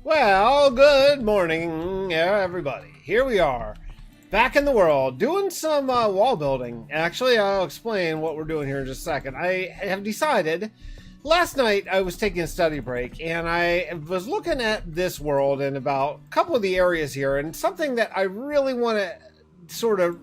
Well, good morning, everybody. Here we are, back in the world, doing some wall building. Actually, I'll explain what we're doing here in just a second. I have decided, last night I was taking a study break, and I was looking at this world and about a couple of the areas here, and something that I really want to sort of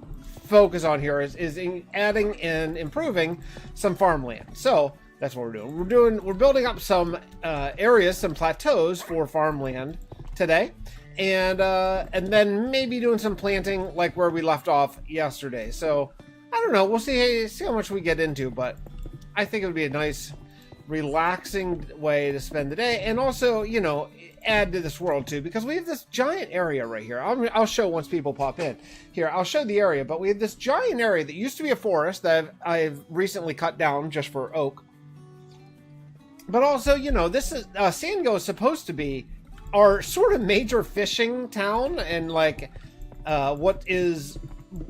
focus on here is adding and improving some farmland. So that's what we're doing. We're building up some areas, some plateaus for farmland today, and then maybe doing some planting like where we left off yesterday. So I don't know. We'll see how much we get into, but I think it would be a nice, relaxing way to spend the day, and also, you know, add to this world too, because we have this giant area right here. I'll show once people pop in here. I'll show the area, but we have this giant area that used to be a forest that I've recently cut down just for oak. But also, you know, this is Sango is supposed to be our sort of major fishing town, and like what is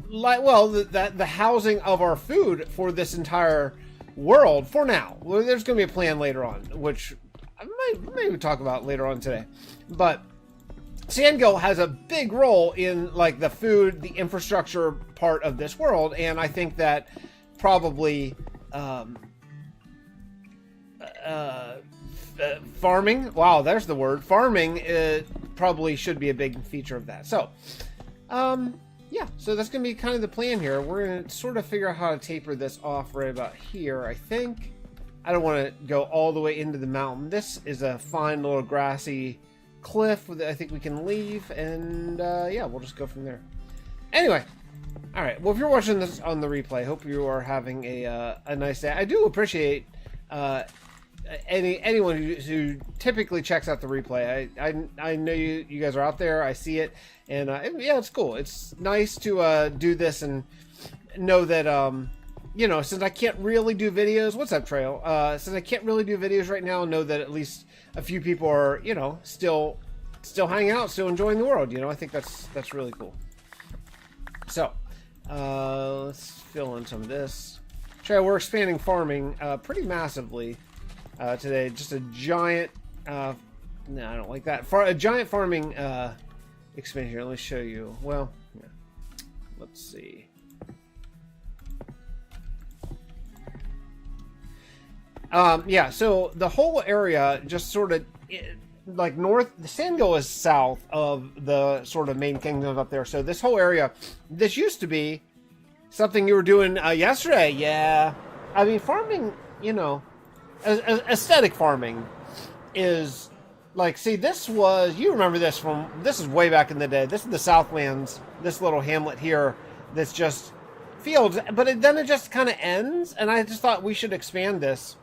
like, well, the housing of our food for this entire world for now. Well, there's going to be a plan later on, which I might maybe talk about later on today. But Sango has a big role in like the food, the infrastructure part of this world, and I think that probably farming, wow, there's the word, farming probably should be a big feature of that. So yeah, so that's gonna be kind of the plan here. We're gonna sort of figure out how to taper this off right about here. I think I don't want to go all the way into the mountain. This is a fine little grassy cliff that I think we can leave, and yeah, we'll just go from there. Anyway, all right, well, if you're watching this on the replay, hope you are having a nice day. I do appreciate anyone who typically checks out the replay. I know you guys are out there. I see it, and yeah, it's cool. It's nice to do this and know that you know, since I can't really do videos, what's up, Trail? Since I can't really do videos right now, know that at least a few people are, you know, still hanging out, still enjoying the world. You know, I think that's really cool. So let's fill in some of this. Trail, we're expanding farming pretty massively today. Just a giant no, I don't like that. A giant farming expansion here. Let me show you. Well, yeah. Let's see. Yeah, so the whole area just sort of like north, the Sango is south of the sort of main kingdom up there. So this whole area, this used to be something you were doing yesterday. Yeah, I mean, farming, you know, aesthetic farming is like, see, this was, you remember this from, this is way back in the day. This is the Southlands, this little hamlet here that's just fields, but then it just kind of ends, and I just thought we should expand this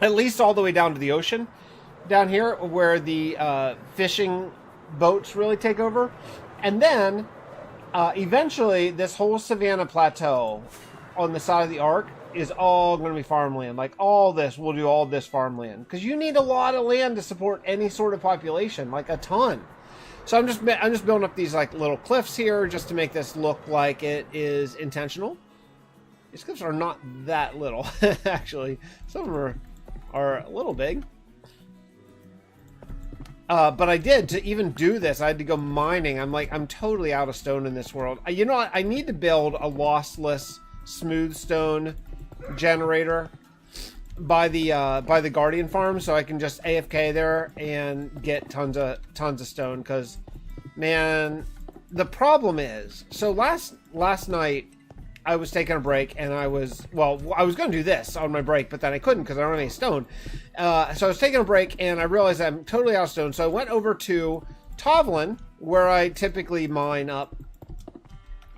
at least all the way down to the ocean down here where the fishing boats really take over. And then eventually this whole savanna plateau on the side of the arc is all going to be farmland. Like all this, we'll do all this farmland, because you need a lot of land to support any sort of population, like a ton. So I'm just building up these like little cliffs here just to make this look like it is intentional. These cliffs are not that little actually. Some of them are a little big. But I did, to even do this, I had to go mining. I'm totally out of stone in this world. You know what? I need to build a lossless smooth stone generator by the Guardian farm, so I can just AFK there and get tons of stone. Because, man, the problem is, so last night I was taking a break, and I was going to do this on my break, but then I couldn't because I don't have any stone. So I was taking a break, and I realized I'm totally out of stone. So I went over to Tovlin, where I typically mine up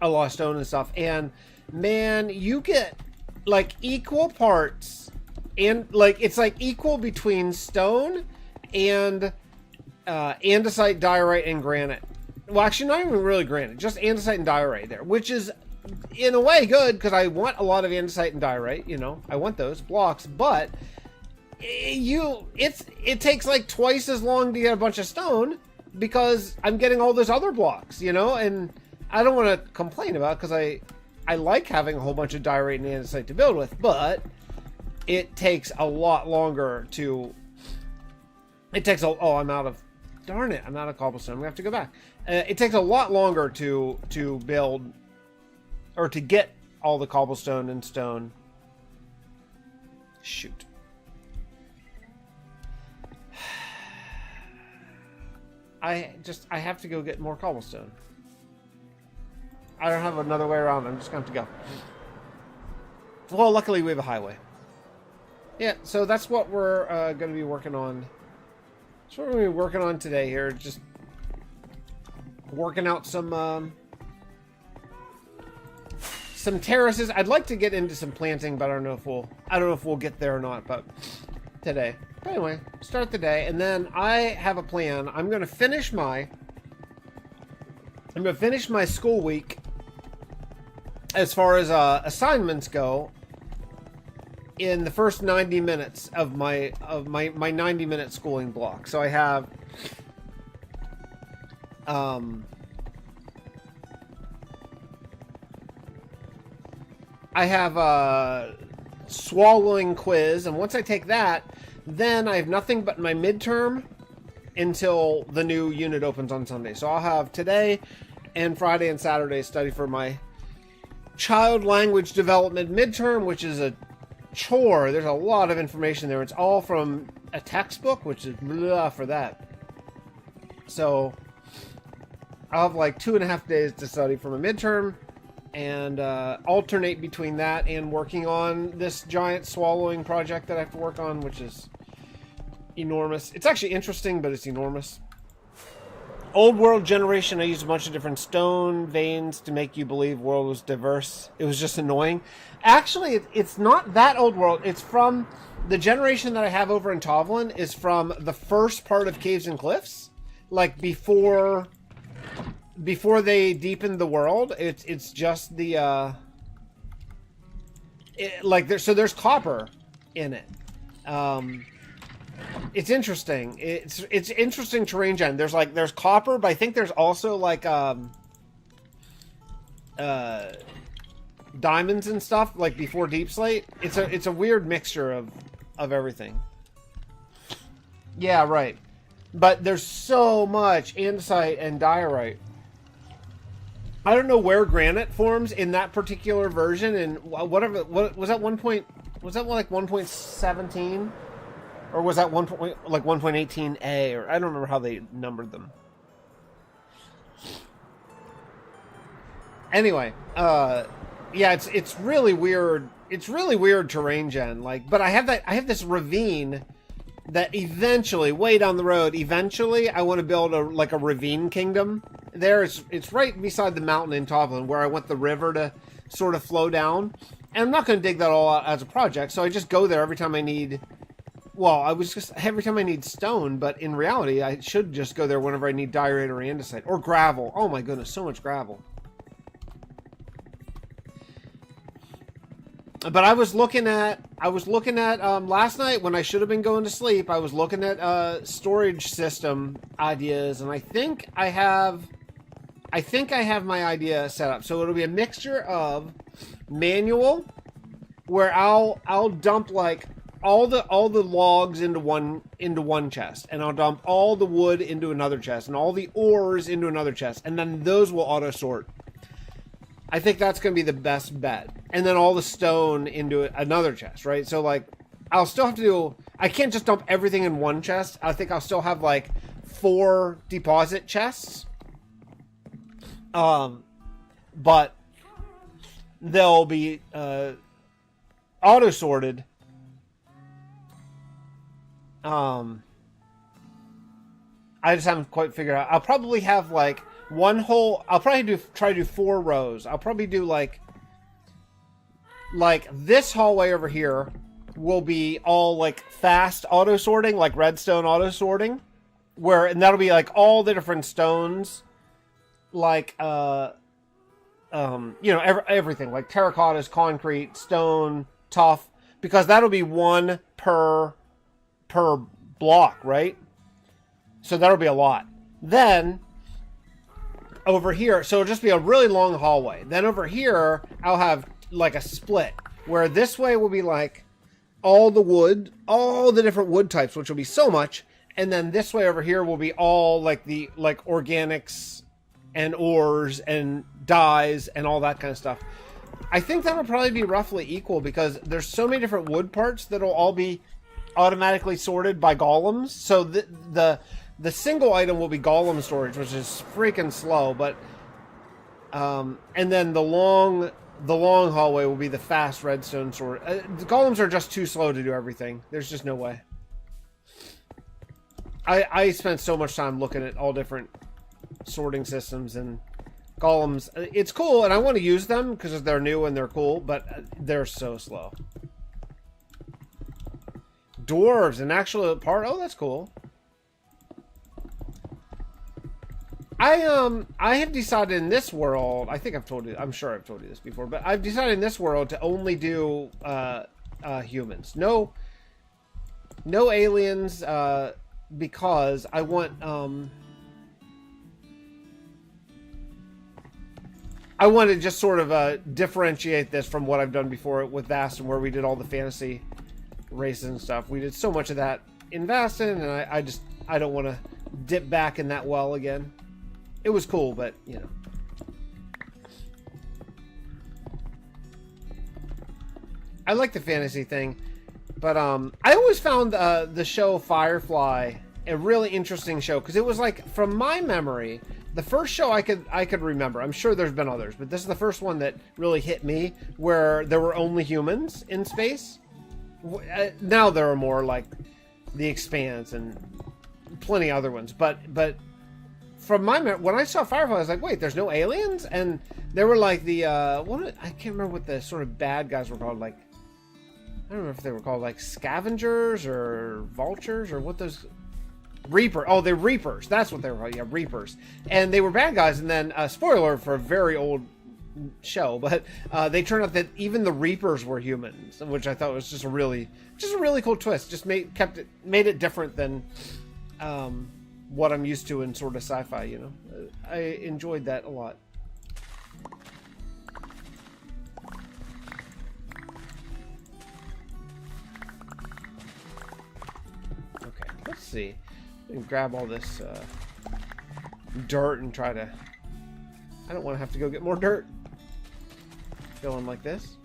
a lot of stone and stuff. And man, you get like equal parts, and like it's like equal between stone and andesite, diorite, and granite. Well, actually, not even really granite, just andesite and diorite there, which is in a way good, because I want a lot of andesite and diorite, you know, I want those blocks, but it takes like twice as long to get a bunch of stone because I'm getting all those other blocks, you know, and I don't want to complain about it because I like having a whole bunch of diorite and andesite to build with, but it takes a lot longer to, it takes a, oh, I'm out of Darn it, I'm out of cobblestone. We have to go back. It takes a lot longer to build, or to get all the cobblestone and stone. Shoot. I have to go get more cobblestone. I don't have another way around. I'm just going to have to go. Well, luckily we have a highway. Yeah, so that's what we're going to be working on. That's what we're going to be working on today here. Just working out some terraces. I'd like to get into some planting, but I don't know if we'll get there or not. But today, but anyway, start the day, and then I have a plan. I'm going to finish my school week as far as assignments go in the first 90 minutes of my 90-minute schooling block. So I have a swallowing quiz, and once I take that, then I have nothing but my midterm until the new unit opens on Sunday. So I'll have today and Friday and Saturday study for my child language development midterm, which is a chore. There's a lot of information there. It's all from a textbook, which is blah for that. So I'll have like 2.5 days to study for my midterm, and alternate between that and working on this giant swallowing project that I have to work on, which is enormous. It's actually interesting, but it's enormous. Old world generation, I used a bunch of different stone veins to make you believe world was diverse. It was just annoying. Actually, it's not that old world. It's from the generation that I have over in Tovlin is from the first part of Caves and Cliffs, like before they deepened the world. It's just the there's copper in it. It's interesting. It's interesting terrain gen. There's copper, but I think there's also like diamonds and stuff like before Deep Slate. It's a weird mixture of everything. Yeah, right. But there's so much andesite and diorite. I don't know where granite forms in that particular version, and whatever. What was that 1 point? Was that like 1.17? Or was that 1.18a? Or I don't remember how they numbered them. Anyway, yeah, it's really weird. It's really weird terrain gen. Like, but I have this ravine that eventually, way down the road, eventually I want to build a ravine kingdom. There, it's right beside the mountain in Tovlin where I want the river to sort of flow down. And I'm not going to dig that all out as a project, so I just go there every time I need. Well, every time I need stone, but in reality, I should just go there whenever I need diorite or andesite. Or gravel. Oh my goodness, so much gravel. But I was looking at last night when I should have been going to sleep, I was looking at storage system ideas, and I think I have my idea set up. So it'll be a mixture of manual, where I'll dump like all the logs into one chest, and I'll dump all the wood into another chest, and all the ores into another chest, and then those will auto sort. I think that's going to be the best bet. And then all the stone into another chest, right? So like I'll still have to do, I can't just dump everything in one chest. I think I'll still have like 4 deposit chests. But they'll be auto sorted. I just haven't quite figured out. I'll probably have like one whole. I'll probably try to do 4 rows. I'll probably do like this hallway over here will be all like fast auto sorting, like redstone auto sorting, and that'll be like all the different stones, like everything like terracottas, concrete, stone, tough, because that'll be 1 per block, right? So that'll be a lot. Then over here, so it'll just be a really long hallway. Then over here, I'll have like a split where this way will be like all the wood, all the different wood types, which will be so much, And then this way over here will be all like the organics and ores and dyes and all that kind of stuff. I think that'll probably be roughly equal because there's so many different wood parts that'll all be automatically sorted by golems. So the single item will be golem storage, which is freaking slow, but and then the long hallway will be the fast redstone sort. The golems are just too slow to do everything. There's just no way. I spent so much time looking at all different sorting systems, and golems, it's cool, and I want to use them because they're new and they're cool, but they're so slow. Dwarves, an actual part. Oh, that's cool. I have decided in this world, I think I've told you, I'm sure I've told you this before, but I've decided in this world to only do humans. No aliens, because I want to just sort of differentiate this from what I've done before with Vastin, where we did all the fantasy races and stuff. We did so much of that in Vastin, and I don't want to dip back in that well again. It was cool, but you know. I like the fantasy thing, but I always found the show Firefly a really interesting show because it was like, from my memory, the first show I could remember. I'm sure there's been others, but this is the first one that really hit me, where there were only humans in space. Now there are more, like The Expanse and plenty other ones, but from my memory, when I saw Firefly, I was like, wait, there's no aliens? And they were like the I can't remember what the sort of bad guys were called. Like, I don't remember if they were called like scavengers or vultures or what those. Reaper. Oh, they're Reapers. That's what they were called. Yeah, Reapers. And they were bad guys. And then, spoiler for a very old show, but they turned out that even the Reapers were humans, which I thought was just a really cool twist. Just made it different than what I'm used to in sort of sci-fi. You know, I enjoyed that a lot. Okay, let's see. And grab all this dirt and try to... I don't want to have to go get more dirt. Going like this.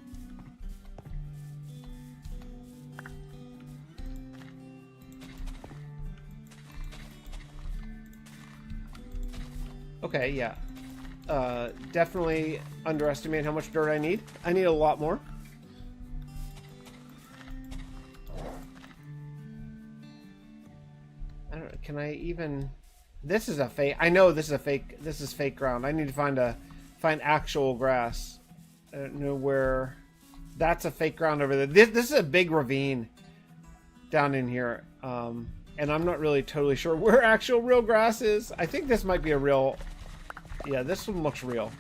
Okay, yeah. Definitely underestimate how much dirt I need. I need a lot more. Can I even... This is a fake... I know this is a fake... This is fake ground. I need to find actual grass. I don't know where... That's a fake ground over there. This is a big ravine down in here. And I'm not really totally sure where actual real grass is. I think this might be a real... Yeah, this one looks real.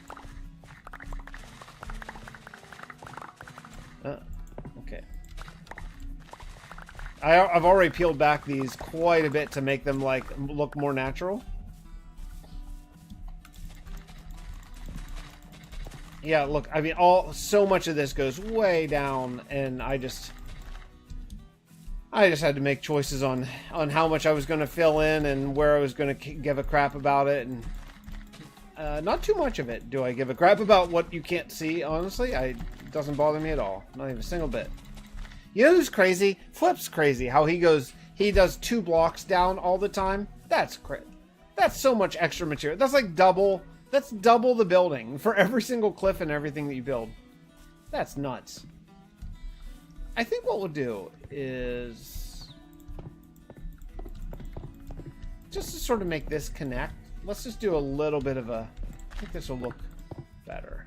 Okay. I've already peeled back these quite a bit to make them like look more natural. Yeah, look, I mean, so much of this goes way down, and I just had to make choices on how much I was going to fill in and where I was going to give a crap about it, and not too much of it do I give a crap about what you can't see. Honestly, it doesn't bother me at all, not even a single bit. You know who's crazy? Flip's crazy. How he does 2 blocks down all the time. That's so much extra material. That's like double the building for every single cliff and everything that you build. That's nuts. I think what we'll do is just to sort of make this connect. Let's just do a little bit of a... I think this will look better.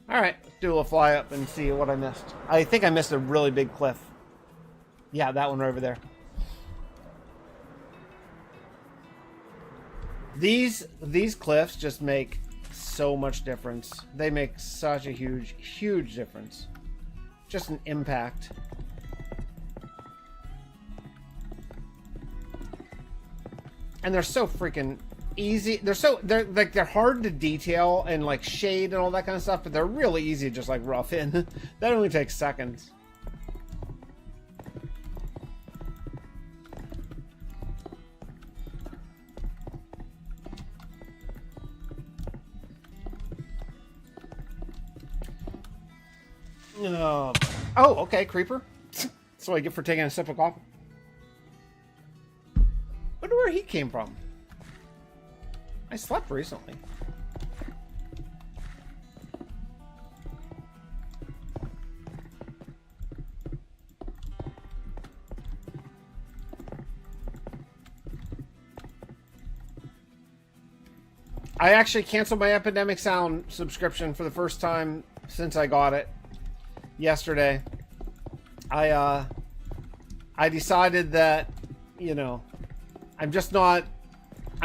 Alright, let's do a little fly up and see what I missed. I think I missed a really big cliff. Yeah, that one right over there. These cliffs just make so much difference. They make such a huge difference. Just an impact. And they're so freaking easy. They're hard to detail and like shade and all that kind of stuff, but they're really easy to just like rough in. That only takes seconds. Oh, okay, creeper. That's what I get for taking a sip of coffee. Wonder where he came from. I slept recently. I actually canceled my Epidemic Sound subscription for the first time since I got it yesterday. I decided that, you know, I'm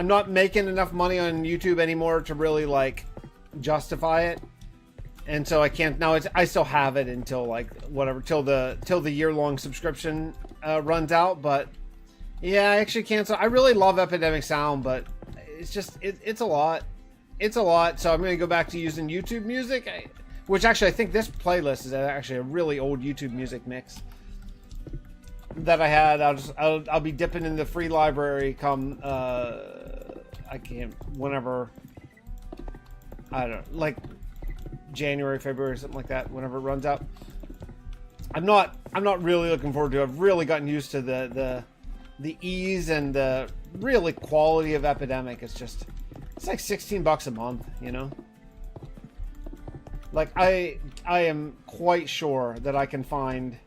not making enough money on YouTube anymore to really like justify it. And so I can't now. I still have it until like whatever till the year-long subscription runs out. But yeah, I actually canceled. I really love Epidemic Sound, but it's just it's a lot. It's a lot. So I'm going to go back to using YouTube Music, which actually I think this playlist is actually a really old YouTube Music mix that I had. I'll be dipping in the free library come whenever, I don't know, like January, February, something like that, whenever it runs out. I'm not really looking forward to it. I've really gotten used to the ease and the really quality of Epidemic. It's like $16 a month, you know? Like I am quite sure that I can find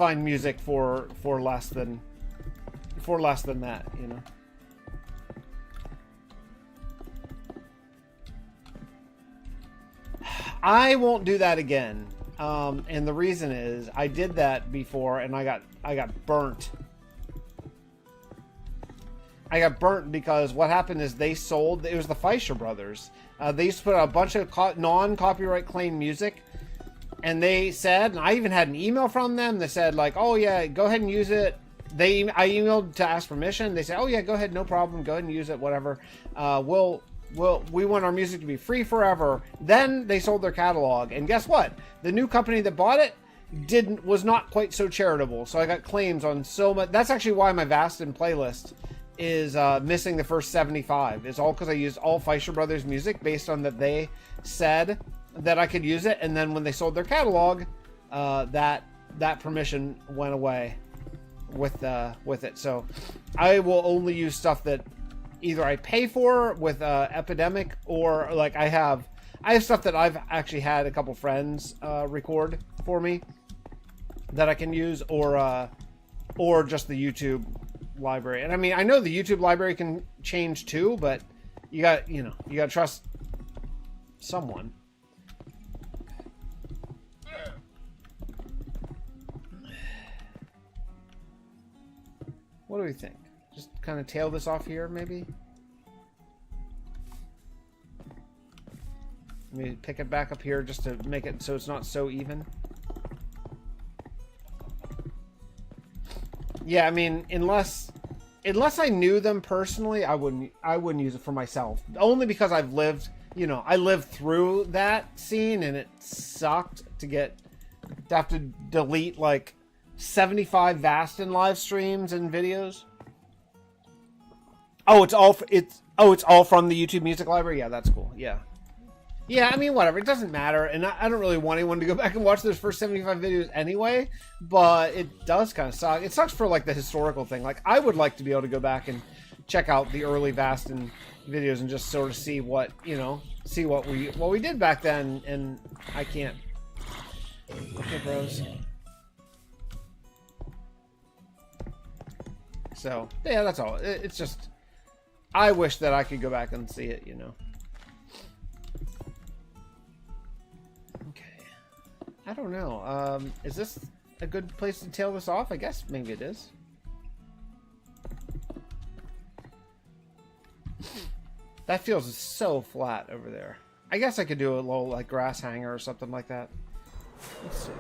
music for less than that, you know. I won't do that again. And the reason is I did that before and I got burnt. I got burnt because what happened is they sold, it was the Fixxitt brothers. They used to put out a bunch of non-copyright claim music. And they said, and I even had an email from them that said like, oh yeah, go ahead and use it. I emailed to ask permission. They said, oh yeah, go ahead, no problem. Go ahead and use it, whatever. We want our music to be free forever. Then they sold their catalog. And guess what? The new company that bought it was not quite so charitable. So I got claims on so much. That's actually why my Vastin playlist is missing the first 75. It's all because I used all Fixxitt Brothers music based on that they said that I could use it, and then when they sold their catalog, that permission went away with it. So I will only use stuff that either I pay for with Epidemic, or like I have stuff that I've actually had a couple friends record for me that I can use, or just the YouTube library. And I mean, I know the YouTube library can change too, but you got to trust someone. What do we think? Just kind of tail this off here, maybe? Maybe pick it back up here just to make it so it's not so even. Yeah, I mean, unless I knew them personally, I wouldn't use it for myself. Only because I lived through that scene, and it sucked to have to delete like 75 Vastin live streams and videos. Oh, it's all from the YouTube Music Library. Yeah, that's cool. Yeah, I mean, whatever. It doesn't matter, and I don't really want anyone to go back and watch those first 75 videos anyway. But it does kind of suck. It sucks for like the historical thing. Like I would like to be able to go back and check out the early Vastin videos and just sort of see what we did back then, and I can't. Okay, bros. So, yeah, that's all. It's just, I wish that I could go back and see it, you know. Okay. I don't know. Is this a good place to tail this off? I guess maybe it is. That feels so flat over there. I guess I could do a little, like, grass hanger or something like that. Let's see.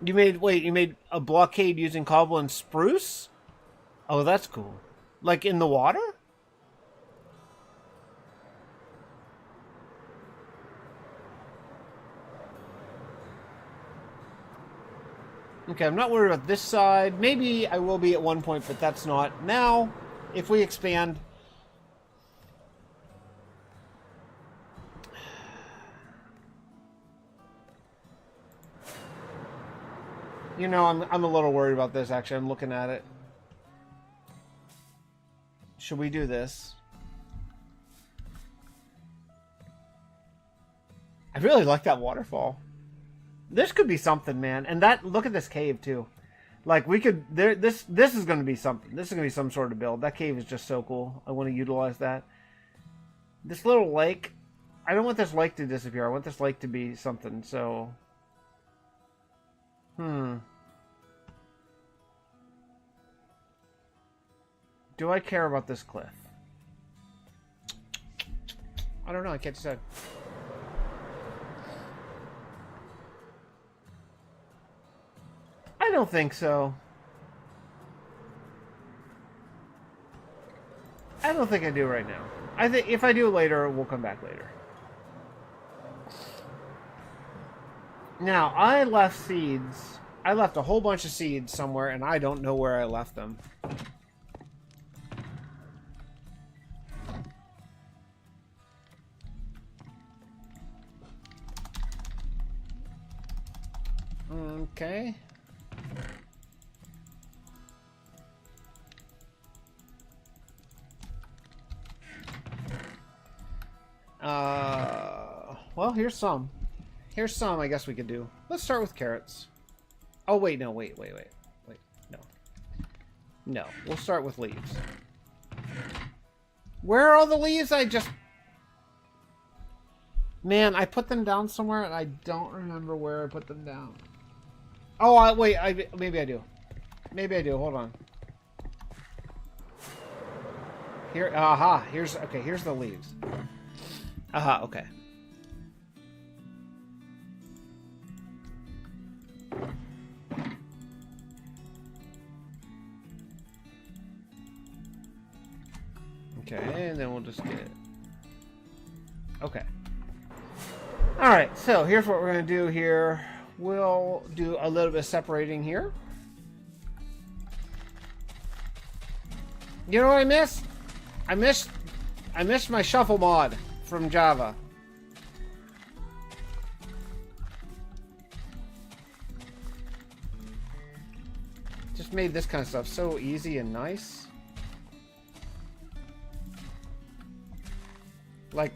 You made a blockade using cobble and spruce? Oh, that's cool. Like in the water? Okay, I'm not worried about this side. Maybe I will be at one point, but that's not now. If we expand... You know, I'm a little worried about this, actually. I'm looking at it. Should we do this? I really like that waterfall. This could be something, man. And that, look at this cave, too. Like, we could, this is going to be something. This is going to be some sort of build. That cave is just so cool. I want to utilize that. This little lake, I don't want this lake to disappear. I want this lake to be something, so. Do I care about this cliff? I don't know. I can't decide. I don't think so. I don't think I do right now. I think if I do later, we'll come back later. Now, I left seeds. I left a whole bunch of seeds somewhere, and I don't know where I left them. Okay. Well, here's some. Here's some I guess we could do. Let's start with carrots. Oh, wait, no, wait, no. No, we'll start with leaves. Where are all the leaves? Man, I put them down somewhere, and I don't remember where I put them down. Oh, wait, maybe I do. Maybe I do, hold on. Here, aha, here's the leaves. Aha, okay. Okay, and then we'll just get it. Okay. Alright, so here's what we're going to do here. We'll do a little bit of separating here. You know what I miss? I missed my shuffle mod from Java. Just made this kind of stuff so easy and nice. Like,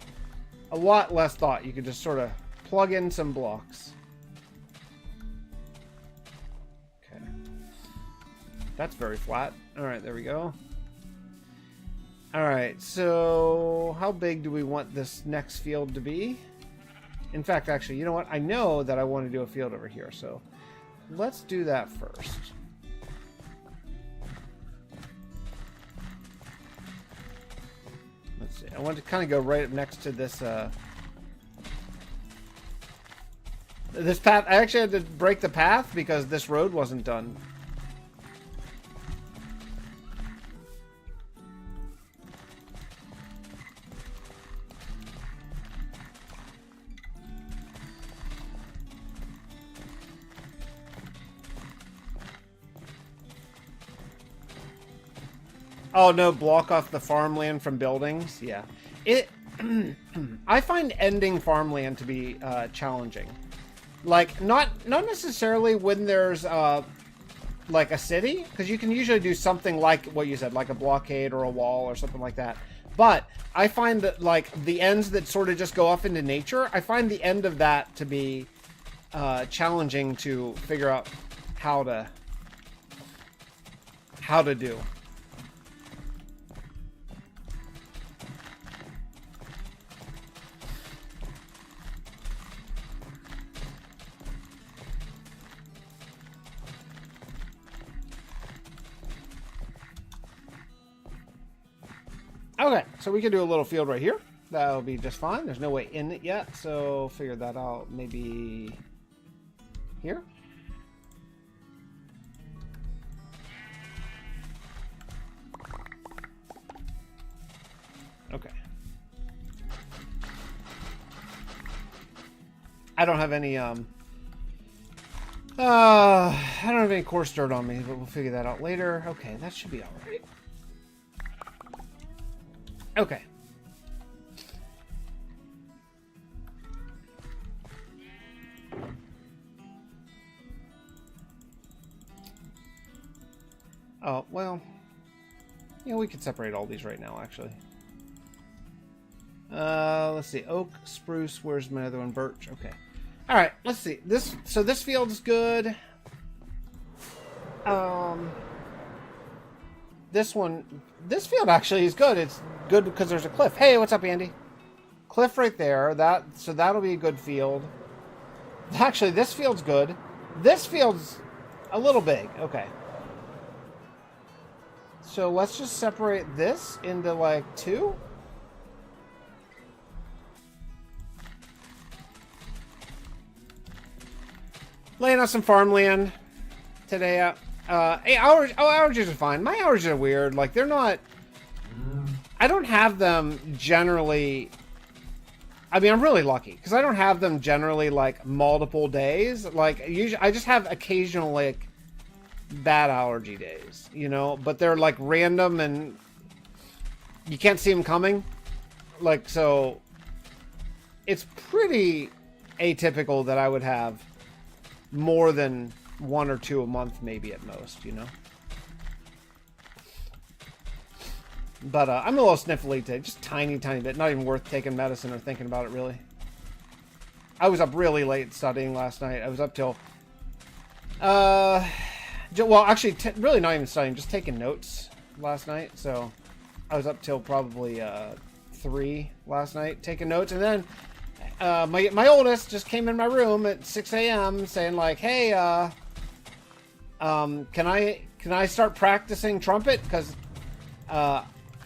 a lot less thought. You could just sort of plug in some blocks. Okay. That's very flat. Alright, there we go. Alright, so how big do we want this next field to be? In fact, actually, you know what? I know that I want to do a field over here, so let's do that first. Let's see. I want to kind of go right up next to this this path. I actually had to break the path because this road wasn't done. Oh no, block off the farmland from buildings? Yeah. I find ending farmland to be challenging. Like, not necessarily when there's like a city, because you can usually do something like what you said, like a blockade or a wall or something like that. But I find that, like, the ends that sort of just go off into nature, I find the end of that to be challenging to figure out how to do. Okay, so we can do a little field right here. That'll be just fine. There's no way in it yet, so figure that out maybe here. Okay. I don't have any I don't have any coarse dirt on me, but we'll figure that out later. Okay, that should be all right. Okay. Oh, well. Yeah, we could separate all these right now, actually. Let's see. Oak, spruce. Where's my other one? Birch. Okay. All right. Let's see. So this field's good. This field actually is good. It's good because there's a cliff. Hey, what's up, Andy? Cliff right there. So that'll be a good field. Actually, this field's good. This field's a little big. Okay. So let's just separate this into like 2. Laying out some farmland today. Allergies are fine. My allergies are weird. Like, they're not... I don't have them generally... I mean, I'm really lucky because I don't have them generally like multiple days. Like, usually, I just have occasional like bad allergy days, you know. But they're like random and you can't see them coming. Like, so it's pretty atypical that I would have more than 1 or 2 a month, maybe at most, you know. But I'm a little sniffly today, just tiny bit. Not even worth taking medicine or thinking about it, really. I was up really late studying last night. I was up till... well, actually, really not even studying, just taking notes last night. So I was up till probably 3 last night taking notes. And then my oldest just came in my room at 6 a.m. saying like, hey, can I start practicing trumpet? Because...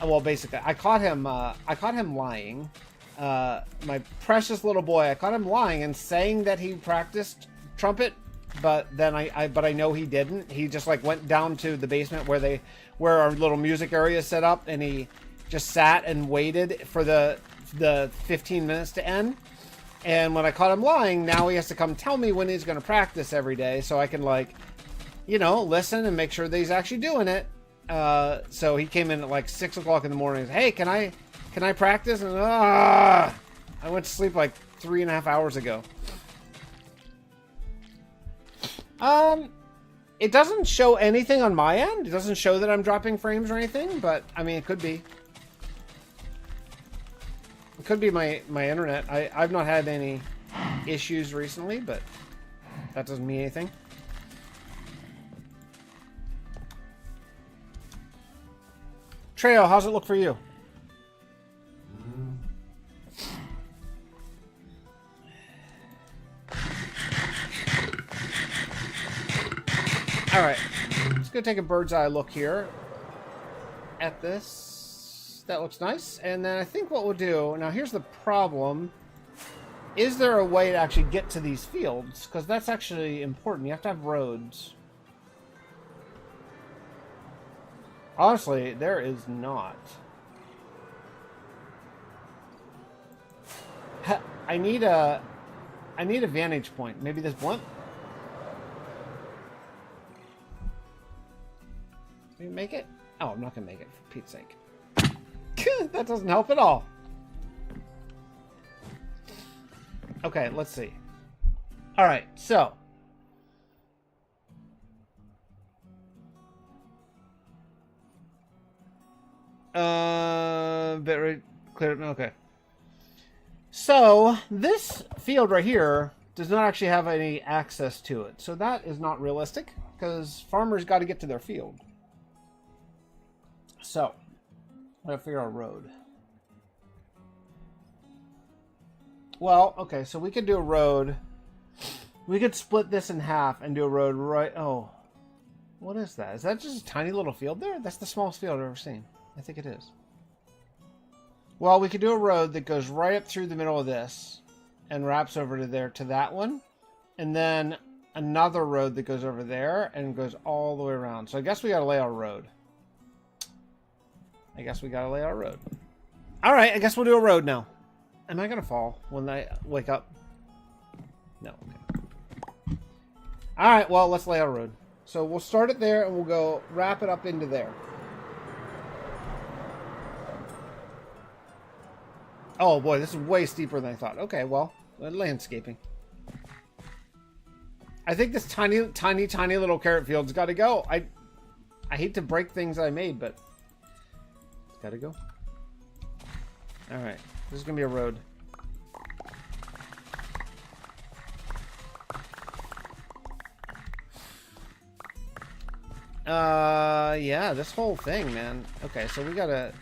well, basically, I caught him lying. My precious little boy, I caught him lying and saying that he practiced trumpet, but then I know he didn't. He just like went down to the basement where our little music area is set up, and he just sat and waited for the 15 minutes to end. And when I caught him lying, now he has to come tell me when he's going to practice every day, so I can like, you know, listen and make sure that he's actually doing it. So he came in at like 6 o'clock in the morning. Hey, can I practice? And I went to sleep like 3.5 hours ago. It doesn't show anything on my end. It doesn't show that I'm dropping frames or anything, but I mean, it could be. It could be my internet. I've not had any issues recently, but that doesn't mean anything. Trejo, how's it look for you? All right, let's go take a bird's eye look here at this. That looks nice. And then I think what we'll do, now here's the problem. Is there a way to actually get to these fields? Because that's actually important. You have to have roads. Honestly, there is not. I need a vantage point. Maybe this blunt? Can you make it? Oh, I'm not gonna make it, for Pete's sake. That doesn't help at all. Okay, let's see. Alright, so bit clear. Okay. So this field right here does not actually have any access to it. So that is not realistic because farmers got to get to their field. So I gotta figure out a road. Well, okay, so we could do a road. We could split this in half and do a road right. Oh, what is that? Is that just a tiny little field there? That's the smallest field I've ever seen. I think it is. Well, we could do a road that goes right up through the middle of this and wraps over to there to that one. And then another road that goes over there and goes all the way around. So I guess we got to lay our road. All right, I guess we'll do a road now. Am I going to fall when I wake up? No. Okay. All right, well, let's lay our road. So we'll start it there and we'll go wrap it up into there. Oh boy, this is way steeper than I thought. Okay, well, landscaping. I think this tiny little carrot field's got to go. I hate to break things I made, but it's gotta go. Alright, this is gonna be a road. Yeah, this whole thing, man. Okay, so we gotta...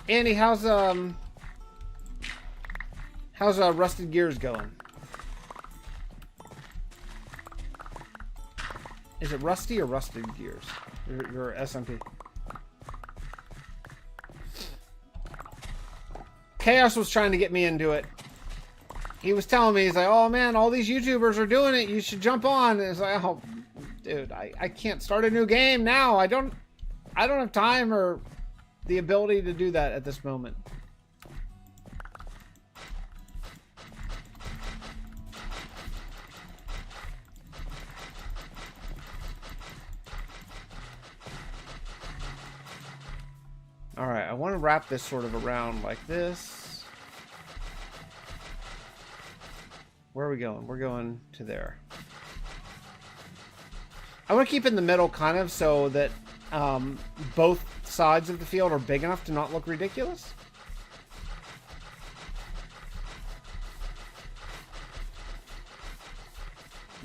Andy, how's Rusted Gears going? Is it Rusty or Rusted Gears? Your SMP. Chaos was trying to get me into it. He was telling me, he's like, oh man, all these YouTubers are doing it. You should jump on. And it's like, oh, dude, I can't start a new game now. I don't have time or the ability to do that at this moment. All right, I want to wrap this sort of around like this. Where are we going? We're going to there. I want to keep it in the middle kind of so that both sides of the field are big enough to not look ridiculous.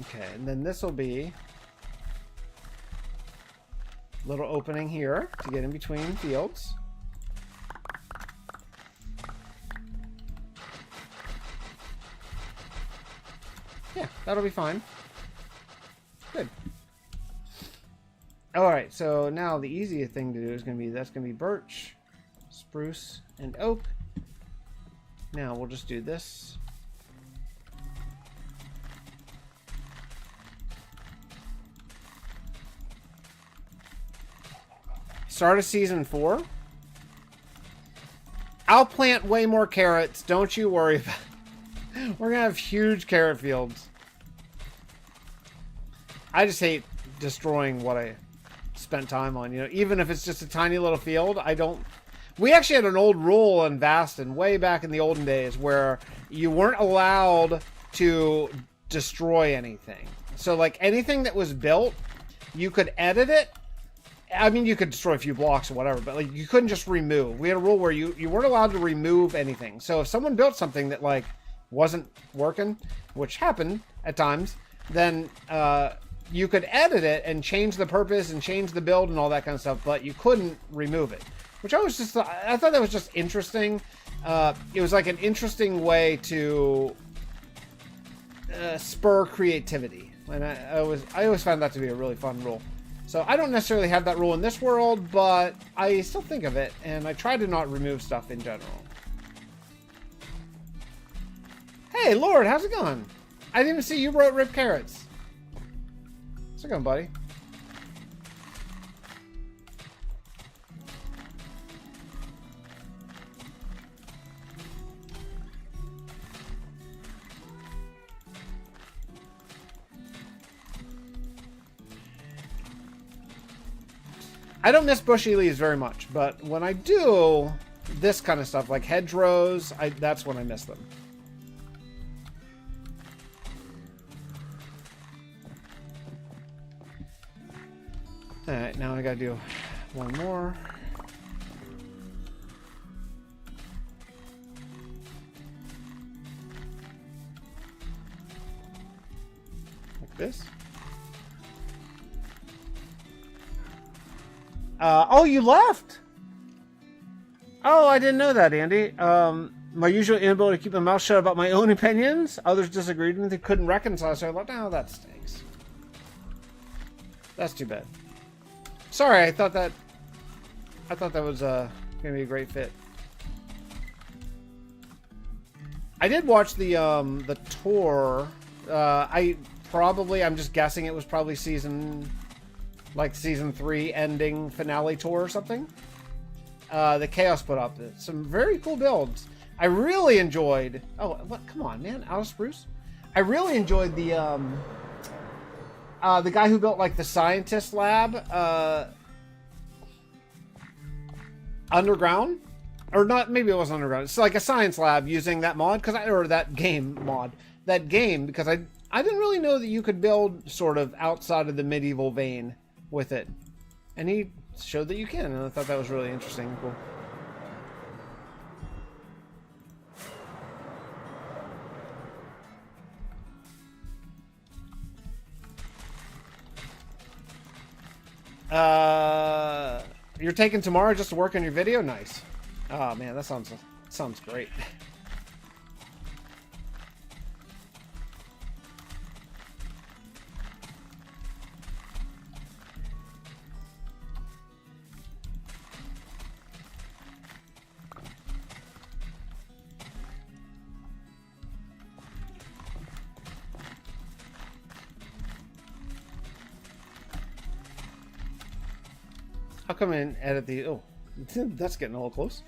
Okay, and then this will be a little opening here to get in between fields. Yeah, that'll be fine. Good. Alright, so now the easiest thing to do is going to be, that's going to be birch, spruce, and oak. Now we'll just do this. Start of season 4. I'll plant way more carrots, don't you worry about it. We're gonna have huge carrot fields. I just hate destroying what I spent time on, you know, even if it's just a tiny little field. We actually had an old rule in Vaston way back in the olden days where you weren't allowed to destroy anything. So like anything that was built, you could edit it. I mean, you could destroy a few blocks or whatever, but like you couldn't just remove. We had a rule where you weren't allowed to remove anything. So if someone built something that like wasn't working, which happened at times, then you could edit it and change the purpose and change the build and all that kind of stuff, but you couldn't remove it, which I thought that was just interesting. It was like an interesting way to spur creativity, and I always found that to be a really fun rule. So I don't necessarily have that rule in this world, but I still think of it, and I try to not remove stuff in general. Hey, Lord, how's it going? I didn't even see you wrote Rip Carrots. How's it going, buddy? I don't miss bushy leaves very much, but when I do this kind of stuff, like hedgerows, that's when I miss them. Alright, now I gotta do one more. Like this. Oh, you left! Oh, I didn't know that, Andy. My usual inability to keep my mouth shut about my own opinions. Others disagreed with me. They couldn't reconcile, so I thought, oh, that stinks. That's too bad. Sorry, I thought that was gonna be a great fit. I did watch the tour. I'm just guessing it was probably season 3 ending finale tour or something. The Chaos put up some very cool builds. I really enjoyed. Oh, what? Come on, man! Out of spruce. I really enjoyed the guy who built like the scientist lab underground. or not, maybe it wasn't underground. It's like a science lab using that mod, or that game mod. That game, because I didn't really know that you could build sort of outside of the medieval vein with it. And he showed that you can, and I thought that was really interesting and cool. You're taking tomorrow just to work on your video? Nice. Oh man, that sounds great. I'll come in and edit these. Oh, that's getting a little close.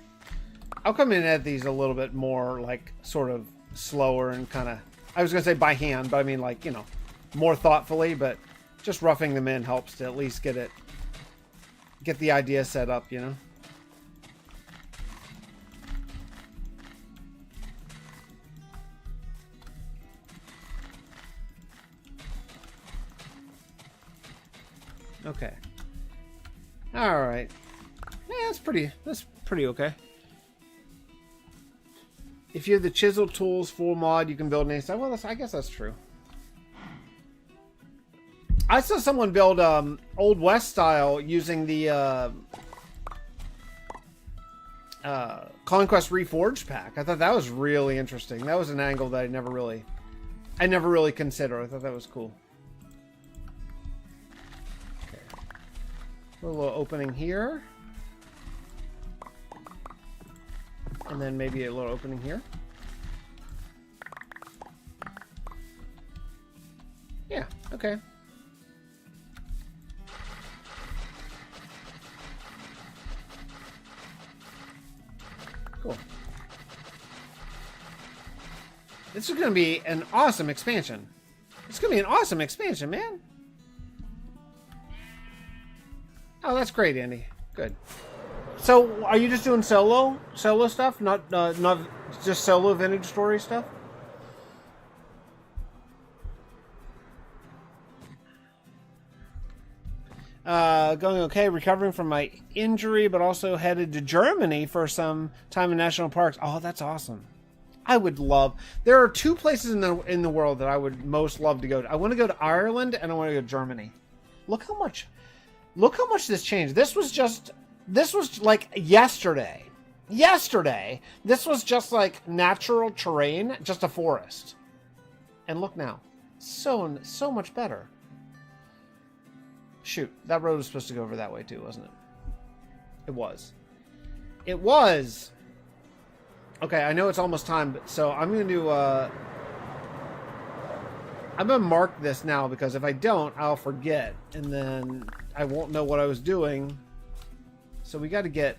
I'll come in and edit these a little bit more, like, sort of slower and kind of, I was going to say by hand, but I mean, like, you know, more thoughtfully, but just roughing them in helps to at least get the idea set up, you know? Okay. All right. Yeah, that's pretty okay. If you have the chisel tools full mod, you can build an ace. Well, I guess that's true. I saw someone build Old West style using the Conquest Reforged pack. I thought that was really interesting. That was an angle that I never really considered. I thought that was cool. A little opening here. And then maybe a little opening here. Yeah, okay. Cool. This is going to be an awesome expansion. It's going to be an awesome expansion, man. Oh, that's great, Andy. Good. So, are you just doing solo stuff, not just solo vintage story stuff? Going okay, recovering from my injury, but also headed to Germany for some time in national parks. Oh, that's awesome. I would love. There are two places in the world that I would most love to go to. I want to go to Ireland and I want to go to Germany. Look how much this changed. This was like yesterday. Yesterday, this was just like natural terrain, just a forest. And look now. So much better. Shoot, that road was supposed to go over that way too, wasn't it? It was. It was. Okay, I know it's almost time, but so I'm going to do I'm going to mark this now, because if I don't, I'll forget, and then I won't know what I was doing. So we got to get...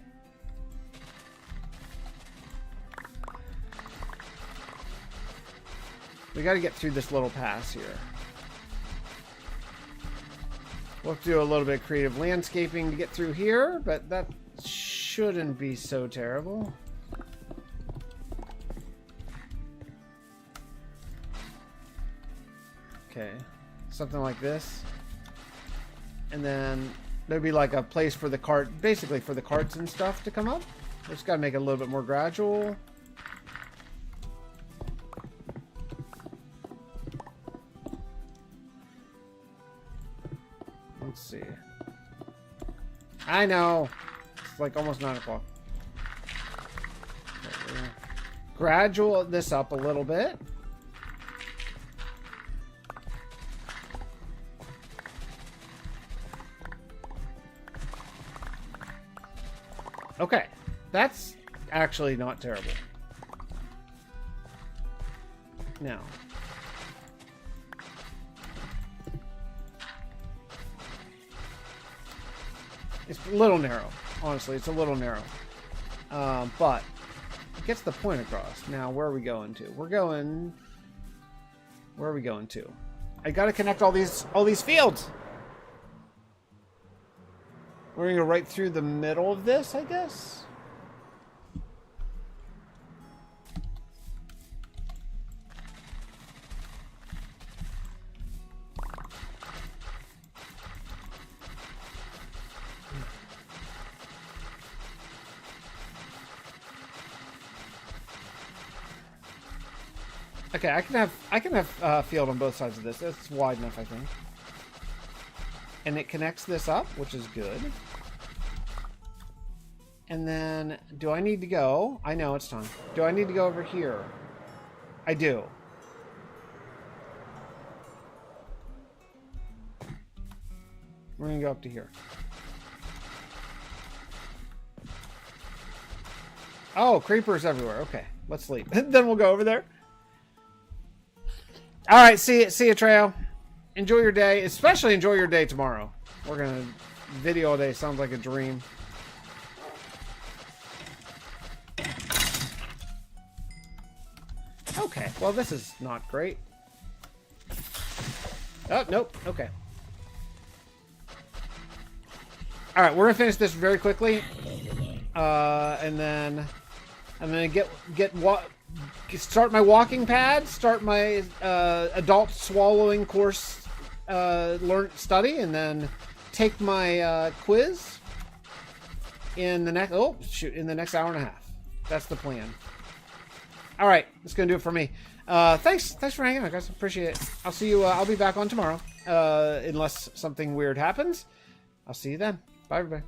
We got to get through this little pass here. We'll have to do a little bit of creative landscaping to get through here, but that shouldn't be so terrible. Okay, something like this. And then there'd be like a place for the cart, basically for the carts and stuff to come up. Just gotta make it a little bit more gradual. Let's see. I know. It's like almost 9 o'clock. Gradual this up a little bit. Okay, that's actually not terrible. Now, it's a little narrow. Honestly, it's a little narrow, but it gets the point across. Now, where are we going to? We're going. Where are we going to? I got to connect all these fields. We're going to go right through the middle of this, I guess. Okay, I can have field on both sides of this. That's wide enough, I think. And it connects this up, which is good. And then, do I need to go? I know it's time. Do I need to go over here? I do. We're gonna go up to here. Oh, creepers everywhere. Okay, let's sleep. Then we'll go over there. All right, see you, Treo. Enjoy your day, especially enjoy your day tomorrow. We're gonna video all day. Sounds like a dream. Okay, well this is not great. Oh, nope. Okay. All right, we're gonna finish this very quickly, and then I'm gonna start my walking pad, start my adult swallowing course, study, and then take my quiz in the next in the next hour and a half. That's the plan. All right, that's gonna do it for me. Thanks for hanging out, guys. Appreciate it. I'll see you. I'll be back on tomorrow, unless something weird happens. I'll see you then. Bye, everybody.